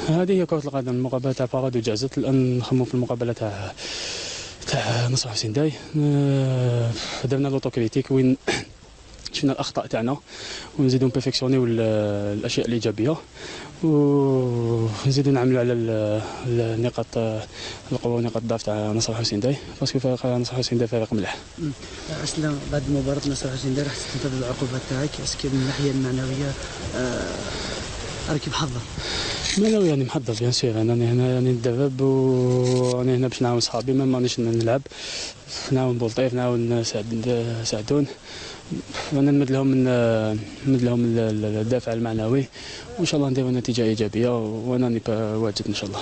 هذه هي كرة القدم. المقابلة تاع بارادو جازت. الآن نخمو في المقابلة تاع نصر حسين داي. درنا لوطو كريتيك وين شفنا الأخطاء تاعنا ونزيدو نبيرفكسيونيو الأشياء الإيجابية ونزيدو نعملوا على النقاط القوة ونقاط الضعف تاع نصر حسين داي، باسكو فريق نصر حسين داي فريق مليح. أصلا بعد مباراة نصر حسين داي راح تنتظر العقوبات تاعك، اسكي من الناحية المعنوية راكي محضر؟ معنويا راني محضر بيان سور. انا هنا راني ندرب وراني هنا باش نعاون صحابي، ما مانيش نلعب، نعاون بولطيف، نعاون سعدون، وانا نمد لهم الدافع المعنوي، وان شاء الله نديروا نتيجه ايجابيه وانا راني واجد ان شاء الله.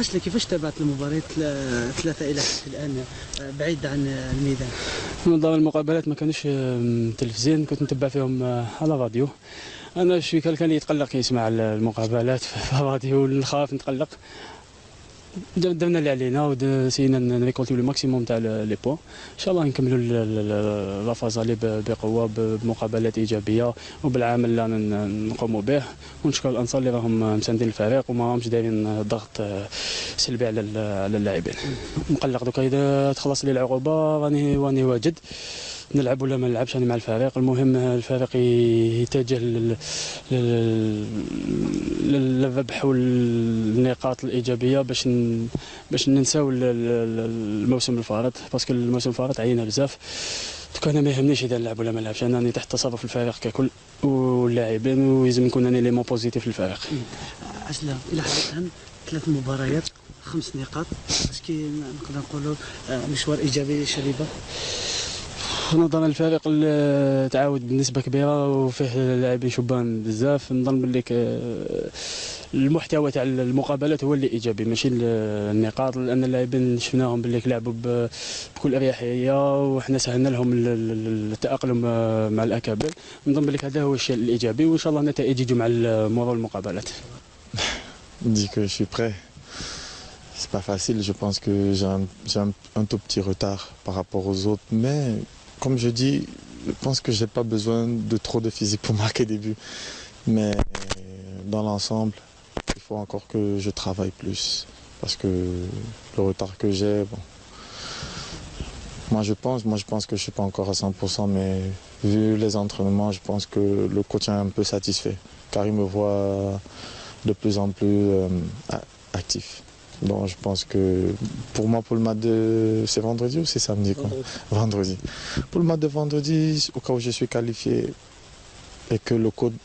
أصلا كيفاش تابعت المباريات 3 إلى حتى الآن بعيد عن الميدان؟ نظام المقابلات ما كانوش تلفزيون، كنت نتبع فيهم على راديو. انا شوي كان يتقلق يسمع المقابلات في الراديو، نخاف نتقلق. درنا اللي علينا ونسينا نريكولتيو لو ماكسيموم تاع لي بوين. ان شاء الله نكملوا لا فازالي بقوه بمقابلات ايجابيه وبالعمل اللي نقوموا به، ونشكر الانصار اللي راهم مساندين الفريق وما راهمش دايرين ضغط سلبي على اللاعبين. مقلق دوكا اذا تخلص لي العقوبه راني واجد نلعب ولا ما نلعبش، انا مع الفريق. المهم الفريق يتجه للربح والنقاط الايجابيه باش ننساو الموسم الفارط، باسكو الموسم الفارط عينا بزاف. انا ما يهمنيش اذا نلعب ولا ما نلعبش، انا راني تحت تصرف الفريق ككل واللاعبين، ولازم نكون انا ليمون بوزيتيف للفريق. أصلا الى حد الان 3 مباريات 5 نقاط، اسكي نقدر نقولوا مشوار ايجابي شريبه؟ نظرا الفريق تعاود بنسبه كبيره وفيه لاعبين شبان بزاف، نظن باللي المحتوى تاع المقابلات هو اللي ايجابي ماشي النقاط، لان اللاعبين شفناهم باللي لعبوا بكل اريحيه وحنا سهلنا لهم التاقلم مع الاكابر. نظن باللي هذا هو الشيء الايجابي، وان شاء الله النتائج يجوا مع مرور المقابلات. Dit que je suis prêt. C'est pas facile, je pense que j'ai un tout petit retard par rapport aux autres, mais comme je dis, je pense que j'ai pas besoin de trop de physique pour marquer des buts. Mais dans l'ensemble, il faut encore que je travaille plus, parce que le retard que j'ai, bon, moi je pense que je suis pas encore à 100%, mais vu les entraînements, je pense que le coach est un peu satisfait, car il me voit de plus en plus actif. Donc je pense que pour moi, pour le match de... C'est vendredi ou c'est samedi quoi? Vendredi. Pour le match de vendredi, au cas où je suis qualifié et que le code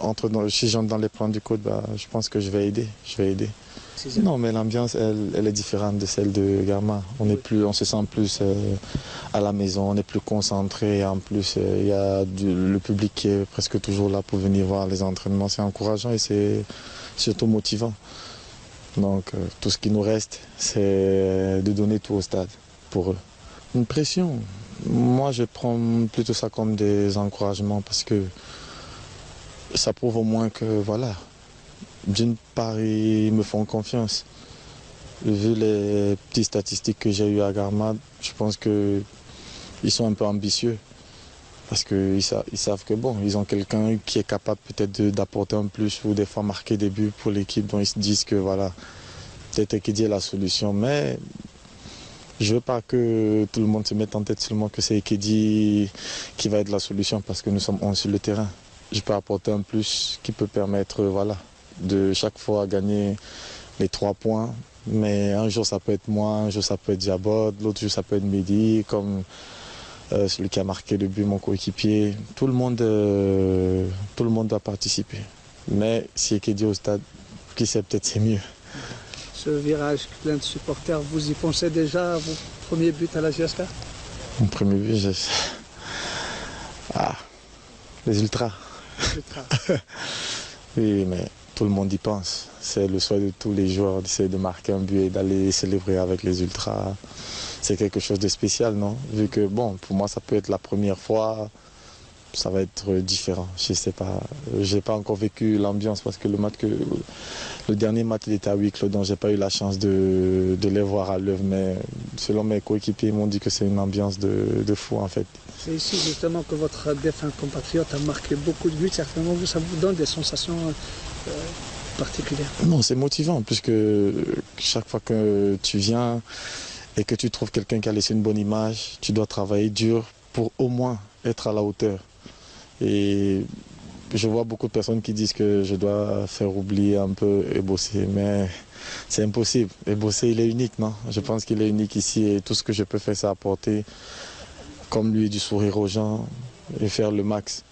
entre si j'entre dans les plans du code, bah, je pense que je vais aider. Non, mais l'ambiance, elle est différente de celle de Garma. On se sent plus à la maison, on est plus concentré. En plus, il y a le public qui est presque toujours là pour venir voir les entraînements. C'est encourageant et c'est surtout motivant. Donc tout ce qui nous reste, c'est de donner tout au stade pour eux. Une pression, moi je prends plutôt ça comme des encouragements parce que ça prouve au moins que voilà, d'une part ils me font confiance. Vu les petites statistiques que j'ai eues à Garmad, je pense qu'ils sont un peu ambitieux. Parce qu'ils savent que bon, ils ont quelqu'un qui est capable peut-être d'apporter un plus ou des fois marquer des buts pour l'équipe, dont ils se disent que voilà, peut-être Ekedi est la solution. Mais je veux pas que tout le monde se mette en tête seulement que c'est Ekedi qui va être la solution parce que nous sommes 11 sur le terrain. Je peux apporter un plus qui peut permettre voilà, de chaque fois gagner les 3 points. Mais un jour ça peut être moi, un jour ça peut être Jabot, l'autre jour ça peut être Mehdi, comme celui qui a marqué le but, mon coéquipier. Tout le monde doit participer. Mais si Ekedi au stade, qui sait, peut-être c'est mieux. Ce virage plein de supporters, vous y pensez déjà à vos premiers buts à la GSK? Mon premier but, les ultras. Oui, mais tout le monde y pense. C'est le souhait de tous les joueurs d'essayer de marquer un but et d'aller célébrer avec les ultras. C'est quelque chose de spécial, non? Vu que, bon, pour moi, ça peut être la première fois, ça va être différent. Je sais pas. J'ai pas encore vécu l'ambiance parce que le dernier match il était à huis clos, donc j'ai pas eu la chance de les voir à l'œuvre. Mais selon mes coéquipiers, ils m'ont dit que c'est une ambiance de fou en fait. C'est ici justement que votre défunt compatriote a marqué beaucoup de buts. Certainement, ça vous donne des sensations particulières. Non, c'est motivant puisque chaque fois que tu viens et que tu trouves quelqu'un qui a laissé une bonne image, tu dois travailler dur pour au moins être à la hauteur. Et je vois beaucoup de personnes qui disent que je dois faire oublier un peu et bosser, mais c'est impossible. Et bosser, il est unique, non? Je pense qu'il est unique ici et tout ce que je peux faire, c'est apporter, comme lui, du sourire aux gens et faire le max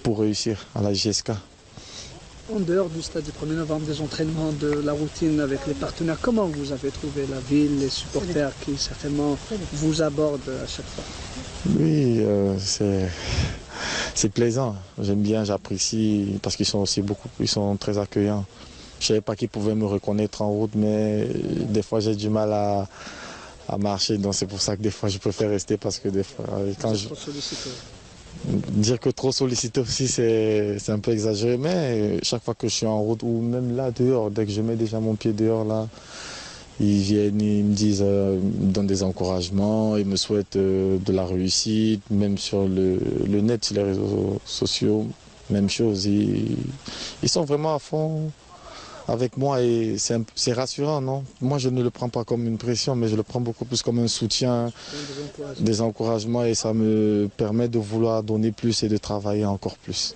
pour réussir à la JSK. En dehors du stade du 1er novembre, des entraînements, de la routine avec les partenaires, comment vous avez trouvé la ville, les supporters qui certainement vous abordent à chaque fois? Oui, c'est plaisant. J'aime bien, j'apprécie parce qu'ils sont aussi ils sont très accueillants. Je ne savais pas qu'ils pouvaient me reconnaître en route, mais des fois j'ai du mal à marcher, donc c'est pour ça que des fois je préfère rester parce que des fois quand je... Dire que trop sollicité aussi, c'est un peu exagéré, mais chaque fois que je suis en route, ou même là dehors, dès que je mets déjà mon pied dehors, là, ils viennent, ils me disent, ils me donnent des encouragements, ils me souhaitent de la réussite, même sur le net, sur les réseaux sociaux, même chose. Ils sont vraiment à fond avec moi et c'est rassurant, non? Moi, je ne le prends pas comme une pression, mais je le prends beaucoup plus comme un soutien, des encouragements et ça me permet de vouloir donner plus et de travailler encore plus.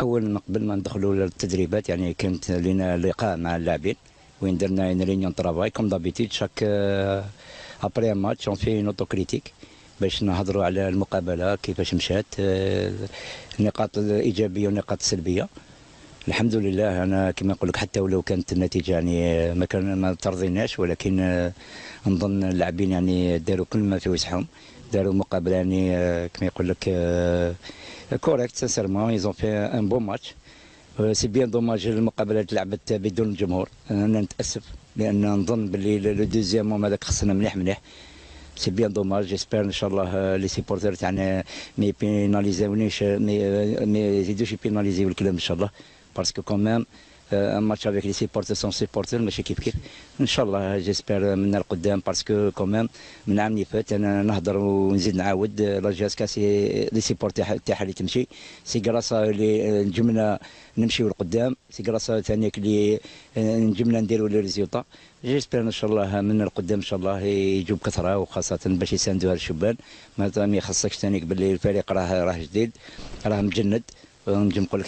أولا قبل ما ندخلوا للتدريبات يعني كانت لنا لقاء مع اللاعبين وين درنا une réunion de travail comme d'habitude chaque après un match on fait une autocritique باش نهضروا على المقابلة كيفاش مشات النقاط الإيجابية والنقاط السلبية. الحمد لله انا كما نقول لك حتى ولو كانت النتيجه يعني ما ترضيناش ولكن نظن اللاعبين يعني داروا كل ما في وسعهم داروا مقابله يعني كما يقول لك كوريكت سانسيرمون ايزون في ان بون ماتش. سي بيان دوماج المقابله تلعبت بدون الجمهور انا نتاسف لان نظن باللي لو دوزيام هذاك خصنا مليح سي بيان دوماج جيسبر ان شاء الله لي سيبورتور تاعنا ما يبيناليزيونيش ما يزيدوش يبيناليزيو الكلام ان شاء الله باسكو كومام ان ماتش افيك لي سيبورتور سون سيبورتور ماشي كيف ان شاء الله جيسبر من القدام باسكو كومام من العام اللي فات انا نهضر ونزيد نعاود لا جاسكا سي لي سيبورتور تاعها اللي تمشي سي كراسا اللي نجمنا نمشيو لقدام سي كراسا ثانيك اللي نجمنا نديروا لي ريزولطا جيسبر ان شاء الله من القدام ان شاء الله يجوا بكثره وخاصه باش يساندوها الشبان ما يخصكش ثانيك باللي الفريق راه جديد راه مجند نجم نقول لك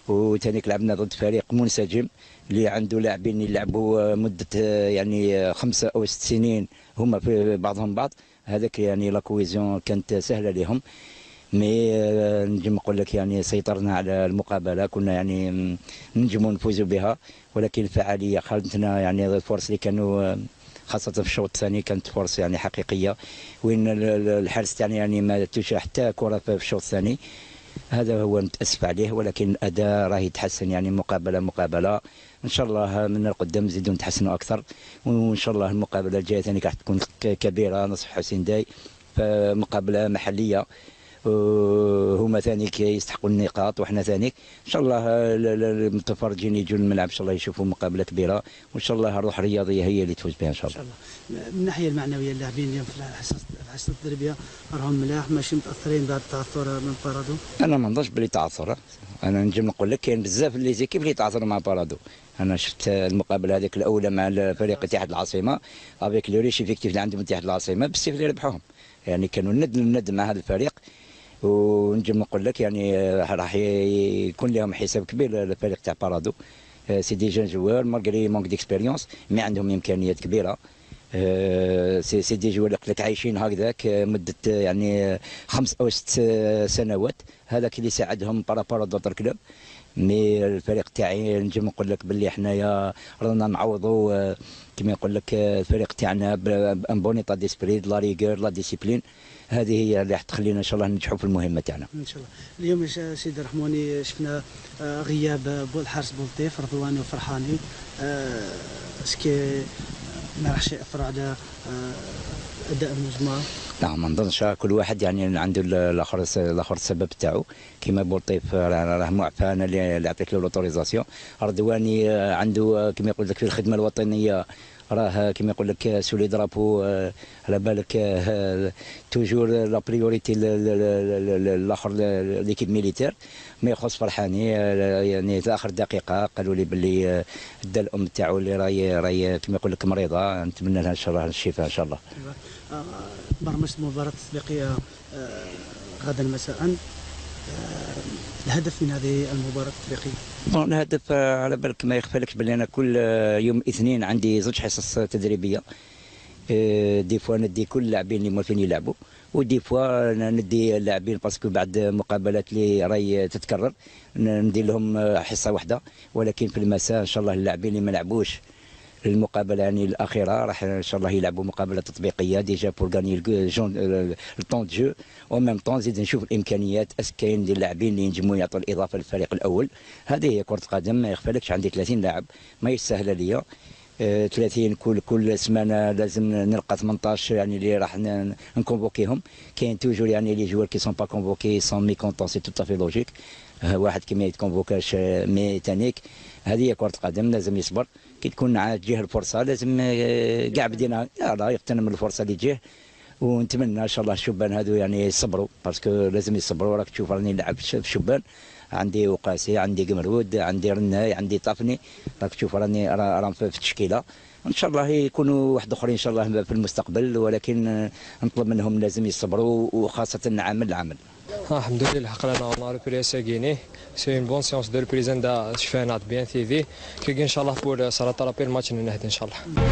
80% وثانيك لعبنا ضد فريق منسجم اللي عنده لاعبين يلعبوا مده يعني 5 أو 6 سنين هما في بعضهم بعض هذاك يعني لا كويزيون كانت سهله لهم مي نجم نقول لك يعني سيطرنا على المقابله كنا يعني نجموا نفوزوا بها ولكن الفعاليه خالتنا يعني الفرص اللي كانوا خاصة في الشوط الثاني كانت فرص يعني حقيقية وين الحارس تاعنا يعني ما توش حتى كرة في الشوط الثاني. هذا هو نتأسف عليه ولكن الأداء راه يتحسن يعني مقابلة إن شاء الله من القدام نزيدوا نتحسنوا أكثر وإن شاء الله المقابلة الجاية ثاني راح تكون كبيرة نصف حسين داي مقابلة محلية هما ثانيك يستحقوا النقاط وحنا ثانيك ان شاء الله المتفرجين يجوا الملعب ان شاء الله يشوفوا مقابله كبيره وان شاء الله الروح الرياضيه هي اللي تفوز بها ان شاء الله. من الناحيه المعنويه اللاعبين اليوم في الحصه التدريبيه راهم ملاح ماشي متاثرين بهذا التعثر من بارادو؟ انا ما نظنش بلي تعثر انا نجم نقول لك كاين بزاف لي زيكيب اللي تعثروا مع بارادو. انا شفت المقابله هذيك الاولى مع فريق اتحاد العاصمه افيك لو ريش افيكتيف اللي عندهم اتحاد العاصمه بالسيف اللي ربحوهم يعني كانوا ند مع هذا الفريق ونجم نقول لك يعني راح يكون لهم حساب كبير الفريق تاع بارادو سي دي جون جوار مالغري مونك ديكسبيريونس مي عندهم امكانيات كبيره سي دي جوار اللي عايشين هكذاك مده يعني 5 أو 6 سنوات هذاك اللي ساعدهم بارابور دوطر كلوب مي الفريق تاعي نجم نقول لك باللي حنايا رانا نعوضوا كما يقول لك الفريق تاعنا بان بون ايطا ديسبري لا ريغور لا ديسيبلين هذه هي اللي راح تخلينا ان شاء الله ننجحوا في المهمه تاعنا ان شاء الله. اليوم سيدي الرحموني شفنا غياب الحارس بولطيف رضواني وفرحاني اسكي ما راحش ياثر على اداء المجموعه؟ لا ما نظنش، كل واحد يعني عنده الاخر السبب تاعو. كيما بورطيف راه معفى، انا اللي عطيت له لوتوريزاسيون. رضواني عنده كيما يقول لك في الخدمه الوطنيه، راه كيما يقول لك سولي درابو، على بالك توجور لا بريوريتي الاخر ليكيب ميليتير. ما يخص فرحاني يعني في اخر دقيقه قالوا لي باللي دا الام تاعو اللي راهي كيما يقول لك مريضه، نتمنى لها ان شاء الله الشفاء ان شاء الله. برمجة المباراة التطبيقية غدا مساء، الهدف من هذه المباراة التطبيقية؟ الهدف على بالك ما يخفالكش باللي انا كل يوم اثنين عندي زوج حصص تدريبيه. دي فوا ندي كل اللاعبين اللي موالفين يلعبوا، ودي فوا ندي اللاعبين باسكو بعد مقابلات اللي راهي تتكرر ندير لهم حصه واحده. ولكن في المساء ان شاء الله اللاعبين اللي ما لعبوش المقابله يعني الاخيره راح ان شاء الله يلعبوا مقابله تطبيقيه ديجا بور غاني الطون دو جو. او ميم طون نزيد نشوف الامكانيات، كاين دي اللاعبين اللي ينجموا يعطوا الاضافه للفريق الاول. هذه هي كره قدم، ما يخفالكش عندي 30 لاعب ماهيش سهله ليا. 30 كل سمانه لازم نلقى 18 يعني اللي راح نكونفوكيهم. كاين توجور يعني لي جوار كي سون با كونفوكي سون مي كونطون، سي تو افي لوجيك. واحد كي ما يتكونفوكاش مي تانيك. هذه هي كره قدم، لازم يصبر. كي تكون تجيه الفرصه لازم كاع بدينا يغتنم الفرصه اللي تجيه. ونتمنى ان شاء الله الشبان هذو يعني يصبروا، باسكو لازم يصبروا. راك تشوف راني نلعب في الشبان، عندي وقاسي، عندي قمرود، عندي رناي، عندي طافني. راك تشوف راني في التشكيله. ان شاء الله يكونوا واحد اخرين ان شاء الله في المستقبل، ولكن نطلب منهم لازم يصبروا، وخاصه عامل العمل. الحمد لله حقنا on a repris à gagner. C'est une bonne séance de reprise. شفنا bien TV. كي ان شاء الله pour se rattraper le match نهدي ان شاء الله.